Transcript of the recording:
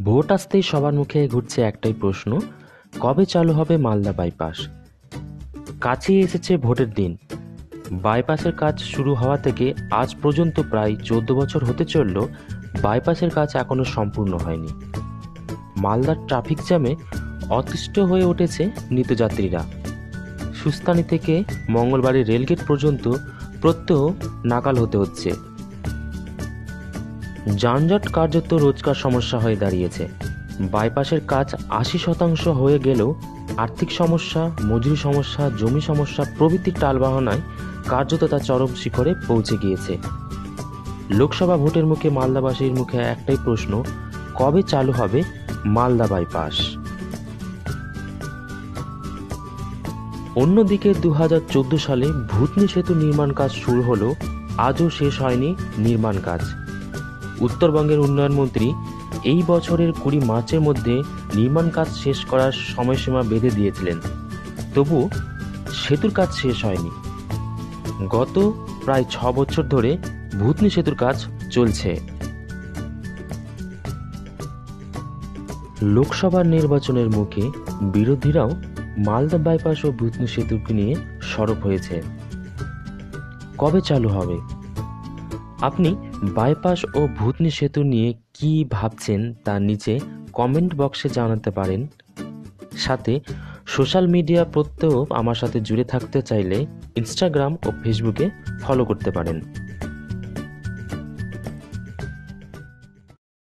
Vote আসতেই সবার মুখে ঘুরছে একটাই প্রশ্ন, কবে চালু হবে মালদা বাইপাস। কাছেই এসেছে ভোটের দিন। বাইপাসের কাজ শুরু হওয়া থেকে আজ পর্যন্ত প্রায় 14 বছর হতে চলল, বাইপাসের কাজ এখনও সম্পূর্ণ হয়নি। মালদার ট্রাফিক জ্যামে অতিষ্ঠ হয়ে উঠেছে নিত্যযাত্রীরা। সুস্তানি থেকে মঙ্গলবাড়ি রেলগেট পর্যন্ত প্রত্যহ নাকাল হতে হচ্ছে। যানজট কার্যত রোজকার সমস্যা হয়ে দাঁড়িয়েছে। বাইপাসের কাজ 80% হয়ে গেলেও আর্থিক সমস্যা, মজুরি সমস্যা, জমি সমস্যা প্রভৃতি টালবাহানায় কার্যত তা চরম শিখরে পৌঁছে গিয়েছে। লোকসভা ভোটের মুখে মালদাবাসীর মুখে একটাই প্রশ্ন, কবে চালু হবে মালদা বাইপাস। অন্যদিকে 2014 সালে ভূতনি সেতু নির্মাণ কাজ শুরু হলেও আজও শেষ হয়নি নির্মাণ কাজ। উত্তরবঙ্গের উন্নয়ন মন্ত্রী এই বছরের 20 মার্চের মধ্যে নির্মাণ কাজ শেষ করার সময়সীমা বেঁধে দিয়েছিলেন, তবু সেতুর কাজ শেষ হয়নি। গত প্রায় 6 বছর ধরে ভূতনি সেতুর কাজ চলছে। লোকসভার নির্বাচনের মুখে বিরোধীরাও মালদা বাইপাস ও ভূতনি সেতুকে নিয়ে সরব হয়েছে। কবে চালু হবে? আপনি বাইপাস ও ভূতনি সেতু নিয়ে কি ভাবছেন তা নিচে কমেন্ট বক্সে জানাতে পারেন। সাথে সোশ্যাল মিডিয়া প্রত্যেও আমার সাথে জুড়ে থাকতে চাইলে ইনস্টাগ্রাম ও ফেসবুকে ফলো করতে পারেন।